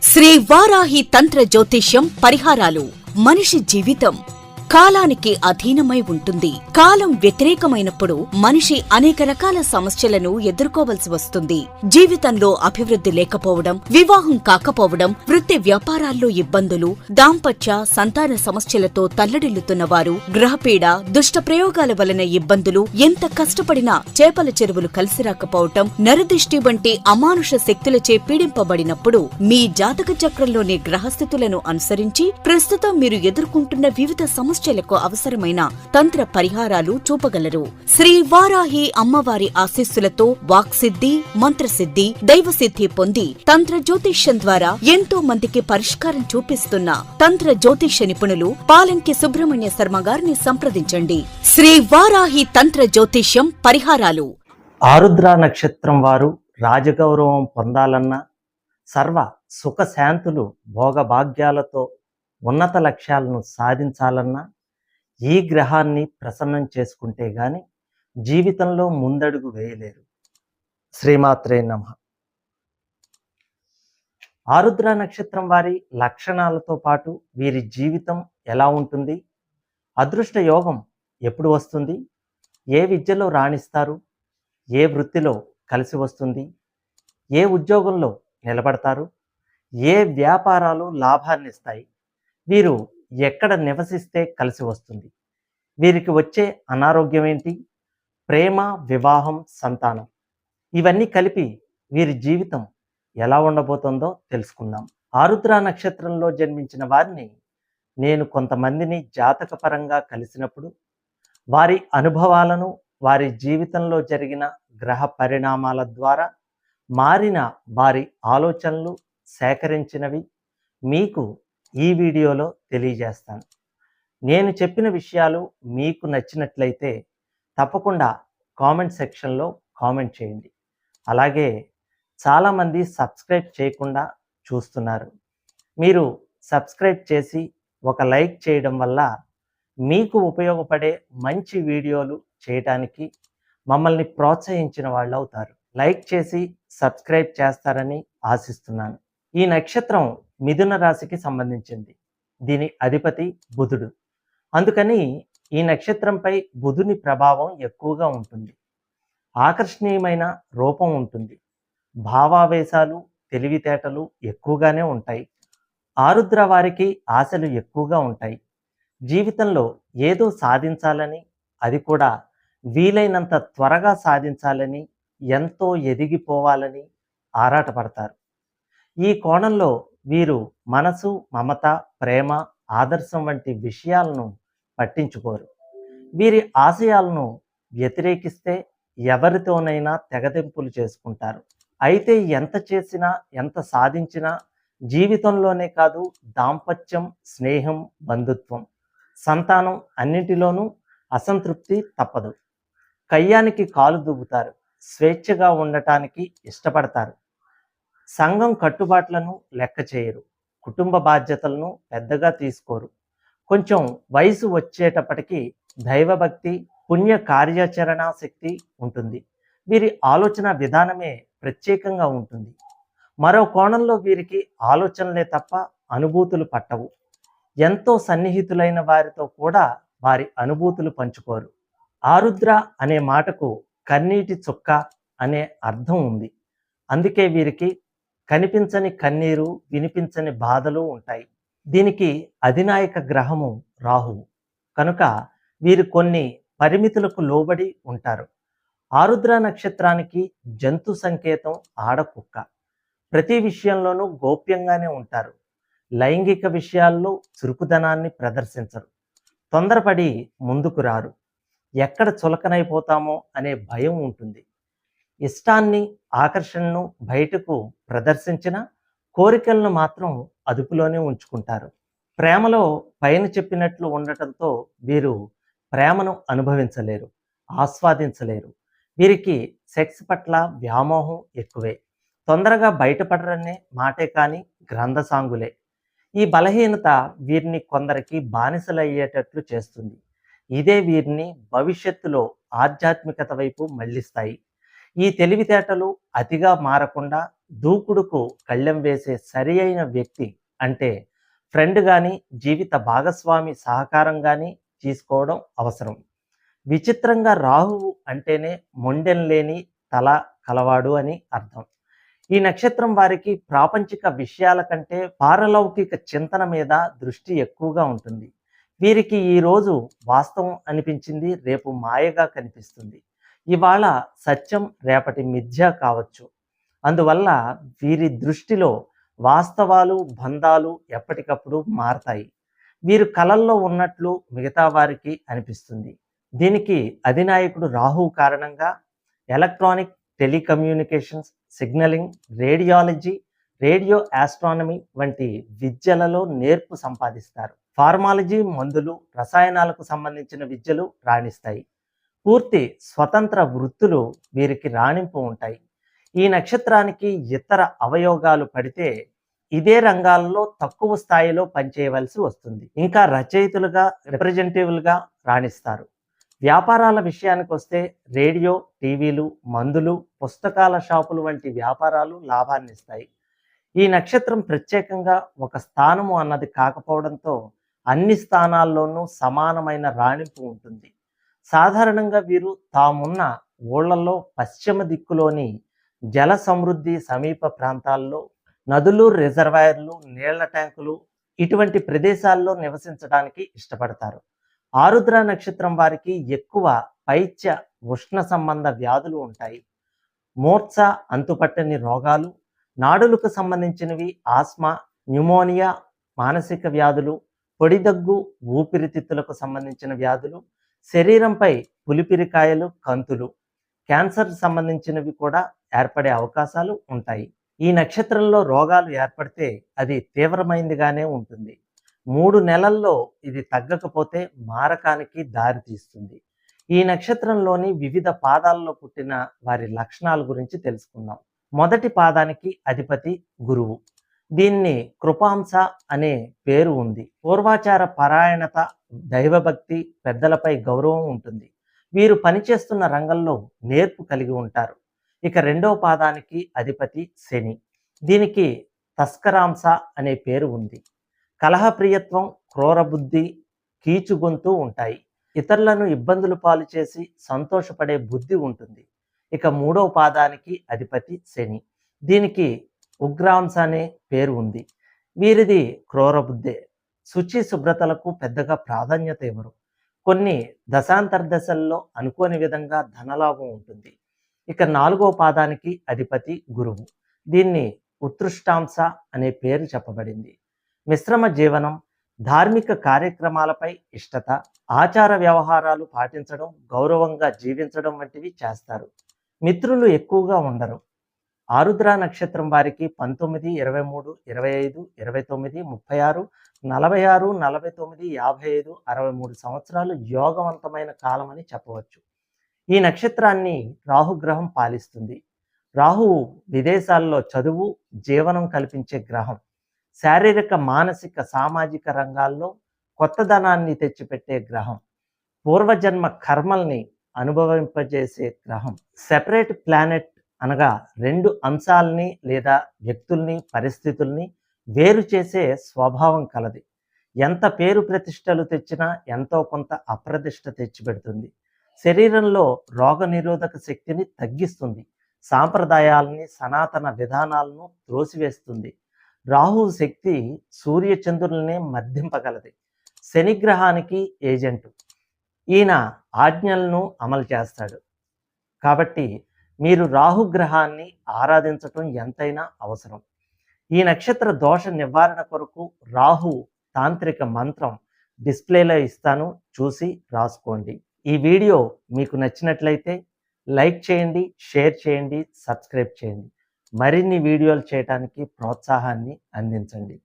శ్రీ వారాహి తంత్ర జ్యోతిష్యం పరిహారాలు. మనిషి జీవితం కాలానికి అధీనమై ఉంటుంది. కాలం వ్యతిరేకమైనప్పుడు మనిషి అనేక రకాల సమస్యలను ఎదుర్కోవలసి వస్తుంది. జీవితంలో అభివృద్ధి లేకపోవడం, వివాహం కాకపోవడం, వృత్తి వ్యాపారాల్లో ఇబ్బందులు, దాంపత్య సంతాన సమస్యలతో తల్లడిల్లుతున్న వారు, గ్రహపీడ, దుష్ట ప్రయోగాల వలన ఇబ్బందులు, ఎంత కష్టపడినా చేపల చెరువులు కలిసి రాకపోవటం, నరదిష్టి వంటి అమానుష శక్తులచే పీడింపబడినప్పుడు మీ జాతక చక్రంలోని గ్రహస్థితులను అనుసరించి ప్రస్తుతం మీరు ఎదుర్కొంటున్న వివిధ సమస్యలకు అవసరమైన తంత్ర పరిహారాలు చూపగలరు. శ్రీ వారాహి అమ్మవారి ఆశీస్సులతో వాక్సిద్ధి, మంత్రసిద్ధి, దైవసిద్ధి పొంది తంత్ర జ్యోతిష్యం ద్వారా ఎంతో మందికి పరిష్కారం చూపిస్తున్న తంత్ర జ్యోతిష్య నిపుణులు పాలంకి సుబ్రహ్మణ్య శర్మ గారిని సంప్రదించండి. శ్రీ వారాహి తంత్ర జ్యోతిష్యం పరిహారాలు. ఆరుద్ర నక్షత్రం వారు రాజగౌరవం పొందాలన్నా, సర్వ సుఖశాంతులు భోగభాగ్యాలతో ఉన్నత లక్ష్యాలను సాధించాలన్నా ఈ గ్రహాన్ని ప్రసన్నం చేసుకుంటే గాని జీవితంలో ముందడుగు వేయలేరు. శ్రీమాత్రే నమః. ఆరుద్ర నక్షత్రం వారి లక్షణాలతో పాటు వీరి జీవితం ఎలా ఉంటుంది, అదృష్ట యోగం ఎప్పుడు వస్తుంది, ఏ విద్యలో రాణిస్తారు, ఏ వృత్తిలో కలిసి వస్తుంది, ఏ ఉద్యోగంలో నిలబడతారు, ఏ వ్యాపారాలు లాభాన్నిస్తాయి, వీరు ఎక్కడ నివసిస్తే కలిసి వస్తుంది, వీరికి వచ్చే అనారోగ్యం ఏంటి, ప్రేమ, వివాహం, సంతానం, ఇవన్నీ కలిపి వీరి జీవితం ఎలా ఉండబోతుందో తెలుసుకుందాం. ఆరుద్ర నక్షత్రంలో జన్మించిన వారిని నేను కొంతమందిని జాతకపరంగా కలిసినప్పుడు వారి అనుభవాలను, వారి జీవితంలో జరిగిన గ్రహ పరిణామాల ద్వారా మారిన వారి ఆలోచనలు సేకరించినవి మీకు ఈ వీడియోలో తెలియజేస్తాను. నేను చెప్పిన విషయాలు మీకు నచ్చినట్లయితే తప్పకుండా కామెంట్ సెక్షన్లో కామెంట్ చేయండి. అలాగే చాలామంది సబ్స్క్రైబ్ చేయకుండా చూస్తున్నారు. మీరు సబ్స్క్రైబ్ చేసి ఒక లైక్ చేయడం వల్ల మీకు ఉపయోగపడే మంచి వీడియోలు చేయడానికి మమ్మల్ని ప్రోత్సహించిన వాళ్ళు అవుతారు. లైక్ చేసి సబ్స్క్రైబ్ చేస్తారని ఆశిస్తున్నాను. ఈ నక్షత్రం మిథున రాశికి సంబంధించింది. దీని అధిపతి బుధుడు. అందుకని ఈ నక్షత్రంపై బుధుని ప్రభావం ఎక్కువగా ఉంటుంది. ఆకర్షణీయమైన రూపం ఉంటుంది. భావావేశాలు, తెలివితేటలు ఎక్కువగానే ఉంటాయి. ఆరుద్ర వారికి ఆశలు ఎక్కువగా ఉంటాయి. జీవితంలో ఏదో సాధించాలని, అది కూడా వీలైనంత త్వరగా సాధించాలని, ఎంతో ఎదిగిపోవాలని ఆరాటపడతారు. ఈ కోణంలో వీరు మనసు, మమత, ప్రేమ, ఆదర్శం వంటి విషయాలను పట్టించుకోరు. వీరి ఆశయాలను వ్యతిరేకిస్తే ఎవరితోనైనా తెగదెంపులు చేసుకుంటారు. అయితే ఎంత చేసినా, ఎంత సాధించినా జీవితంలోనే కాదు, దాంపత్యం, స్నేహం, బంధుత్వం, సంతానం అన్నింటిలోనూ అసంతృప్తి తప్పదు. కయ్యానికి కాలు దువ్వుతారు. స్వేచ్ఛగా ఉండటానికి ఇష్టపడతారు. సంఘం కట్టుబాట్లను లెక్క చేయరు. కుటుంబ బాధ్యతలను పెద్దగా తీసుకోరు. కొంచెం వయసు వచ్చేటప్పటికి దైవభక్తి, పుణ్య కార్యాచరణ శక్తి ఉంటుంది. వీరి ఆలోచన విధానమే ప్రత్యేకంగా ఉంటుంది. మరో కోణంలో వీరికి ఆలోచనలే తప్ప అనుభూతులు పట్టవు. ఎంతో సన్నిహితులైన వారితో కూడా వారి అనుభూతులు పంచుకోరు. ఆరుద్ర అనే మాటకు కన్నీటి చుక్క అనే అర్థం ఉంది. అందుకే వీరికి కనిపించని కన్నీరు, వినిపించని బాధలు ఉంటాయి. దీనికి అధినాయక గ్రహము రాహువు. కనుక వీరు కొన్ని పరిమితులకు లోబడి ఉంటారు. ఆరుద్ర నక్షత్రానికి జంతు సంకేతం ఆడకుక్క. ప్రతి విషయంలోనూ గోప్యంగానే ఉంటారు. లైంగిక విషయాల్లో చురుకుదనాన్ని ప్రదర్శించరు. తొందరపడి ముందుకు రారు. ఎక్కడ చులకనైపోతామో అనే భయం ఉంటుంది. ఇష్టాన్ని, ఆకర్షణను బయటకు ప్రదర్శించిన కోరికలను మాత్రం అదుపులోనే ఉంచుకుంటారు. ప్రేమలో పైన చెప్పినట్లు ఉండటంతో వీరు ప్రేమను అనుభవించలేరు, ఆస్వాదించలేరు. వీరికి సెక్స్ పట్ల వ్యామోహం ఎక్కువే. తొందరగా బయటపడరనే మాటే కానీ గ్రంథసాంగులే. ఈ బలహీనత వీరిని కొందరికి బానిసలయ్యేటట్లు చేస్తుంది. ఇదే వీరిని భవిష్యత్తులో ఆధ్యాత్మికత వైపు మళ్లిస్తాయి. ఈ తెలివితేటలు అతిగా మారకుండా దూకుడుకు కళ్ళెం వేసే సరి అయిన వ్యక్తి అంటే ఫ్రెండ్ కానీ జీవిత భాగస్వామి సహకారం కానీ తీసుకోవడం అవసరం. విచిత్రంగా రాహువు అంటేనే మొండెం లేని తల కలవాడు అని అర్థం. ఈ నక్షత్రం వారికి ప్రాపంచిక విషయాల కంటే పారలౌకిక చింతన మీద దృష్టి ఎక్కువగా ఉంటుంది. వీరికి ఈరోజు వాస్తవం అనిపించింది రేపు మాయగా కనిపిస్తుంది. ఇవాళ సత్యం రేపటి మిథ్య కావచ్చు. అందువల్ల వీరి దృష్టిలో వాస్తవాలు బంధాలు ఎప్పటికప్పుడు మారతాయి. వీరు కలల్లో ఉన్నట్లు మిగతా వారికి అనిపిస్తుంది. దీనికి అధినాయకుడు రాహువు కారణంగా electronic telecommunications, signalling, radiology, radio astronomy వంటి విద్యలలో నేర్పు సంపాదిస్తారు. ఫార్మాలజీ, మందులు, రసాయనాలకు సంబంధించిన విద్యలు రాణిస్తాయి. పూర్తి స్వతంత్ర వృత్తులు వీరికి రాణింపు ఉంటాయి. ఈ నక్షత్రానికి ఇతర అవయోగాలు పడితే ఇదే రంగాల్లో తక్కువ స్థాయిలో పనిచేయవలసి వస్తుంది. ఇంకా రచయితలుగా, రిప్రజెంటేటివ్లుగా రాణిస్తారు. వ్యాపారాల విషయానికి వస్తే రేడియో, టీవీలు, మందులు, పుస్తకాల షాపులు వంటి వ్యాపారాలు లాభాన్నిస్తాయి. ఈ నక్షత్రం ప్రత్యేకంగా ఒక స్థానము అన్నది కాకపోవడంతో అన్ని స్థానాల్లోనూ సమానమైన రాణింపు ఉంటుంది. సాధారణంగా వీరు తామున్న ఊళ్ళల్లో పశ్చిమ దిక్కులోని జల సమృద్ధి సమీప ప్రాంతాల్లో, నదులు, రిజర్వాయర్లు, నీళ్ల ట్యాంకులు ఇటువంటి ప్రదేశాల్లో నివసించడానికి ఇష్టపడతారు. ఆరుద్ర నక్షత్రం వారికి ఎక్కువ పైత్య ఉష్ణ సంబంధ వ్యాధులు ఉంటాయి. మూర్ఛ, అంతుపట్టని రోగాలు, నాడులకు సంబంధించినవి, ఆస్మా, న్యూమోనియా, మానసిక వ్యాధులు, పొడిదగ్గు, ఊపిరితిత్తులకు సంబంధించిన వ్యాధులు, శరీరంపై పులిపిరికాయలు, కంతులు, క్యాన్సర్ సంబంధించినవి కూడా ఏర్పడే అవకాశాలు ఉంటాయి. ఈ నక్షత్రంలో రోగాలు ఏర్పడితే అది తీవ్రమైనదిగానే ఉంటుంది. 3 నెలల్లో ఇది తగ్గకపోతే మారకానికి దారితీస్తుంది. ఈ నక్షత్రంలోని వివిధ పాదాల్లో పుట్టిన వారి లక్షణాల గురించి తెలుసుకుందాం. మొదటి పాదానికి అధిపతి గురువు. దీన్ని కృపాంశ అనే పేరు ఉంది. పూర్వాచార పరాయణత, దైవభక్తి, పెద్దలపై గౌరవం ఉంటుంది. వీరు పనిచేస్తున్న రంగంలో నేర్పు కలిగి ఉంటారు. ఇక రెండవ పాదానికి అధిపతి శని. దీనికి తస్కరాంశ అనే పేరు ఉంది. కలహప్రియత్వం, క్రూరబుద్ధి, కీచుగొంతు ఉంటాయి. ఇతరులను ఇబ్బందులు పాలు చేసి సంతోషపడే బుద్ధి ఉంటుంది. ఇక మూడవ పాదానికి అధిపతి శని. దీనికి ఉగ్రాంశ అనే పేరు ఉంది. వీరిది క్రూరబుద్ధే. శుచి శుభ్రతలకు పెద్దగా ప్రాధాన్యత ఇవ్వరు. కొన్ని దశాంతర్దశల్లో అనుకోని విధంగా ధనలాభం ఉంటుంది. ఇక నాలుగవ పాదానికి అధిపతి గురువు. దీన్ని ఉత్కృష్టాంశ అనే పేరు చెప్పబడింది. మిశ్రమ జీవనం, ధార్మిక కార్యక్రమాలపై ఇష్టత, ఆచార వ్యవహారాలు పాటించడం, గౌరవంగా జీవించడం వంటివి చేస్తారు. మిత్రులు ఎక్కువగా ఉండరు. ఆరుద్ర నక్షత్రం వారికి 19, 23, 25, 29, 36, 46, 49, 55, 63 సంవత్సరాలు యోగవంతమైన కాలం అని చెప్పవచ్చు. ఈ నక్షత్రాన్ని రాహుగ్రహం పాలిస్తుంది. రాహువు విదేశాల్లో చదువు, జీవనం కల్పించే గ్రహం. శారీరక, మానసిక, సామాజిక రంగాల్లో కొత్తదనాన్ని తెచ్చిపెట్టే గ్రహం. పూర్వజన్మ కర్మల్ని అనుభవింపజేసే గ్రహం. సెపరేట్ ప్లానెట్ అనగా 2 అంశాలని లేదా వ్యక్తుల్ని, పరిస్థితుల్ని వేరు చేసే స్వభావం కలది. ఎంత పేరు ప్రతిష్టలు తెచ్చినా ఎంతో కొంత అప్రతిష్ట తెచ్చిపెడుతుంది. శరీరంలో రోగనిరోధక శక్తిని తగ్గిస్తుంది. సాంప్రదాయాలని, సనాతన విధానాలను త్రోసివేస్తుంది. రాహు శక్తి సూర్యచంద్రులనే మర్దింపగలది. శనిగ్రహానికి ఏజెంటు. ఈయన ఆజ్ఞలను అమలు చేస్తాడు. కాబట్టి మీరు రాహుగ్రహాన్ని ఆరాధించటం ఎంతైనా అవసరం. ఈ నక్షత్ర దోష నివారణ కొరకు రాహు తాంత్రిక మంత్రం డిస్ప్లేలో ఇస్తాను, చూసి రాసుకోండి. ఈ వీడియో మీకు నచ్చినట్లయితే లైక్ చేయండి, షేర్ చేయండి, సబ్స్క్రైబ్ చేయండి. మరిన్ని వీడియోలు చేయడానికి ప్రోత్సాహాన్ని అందించండి.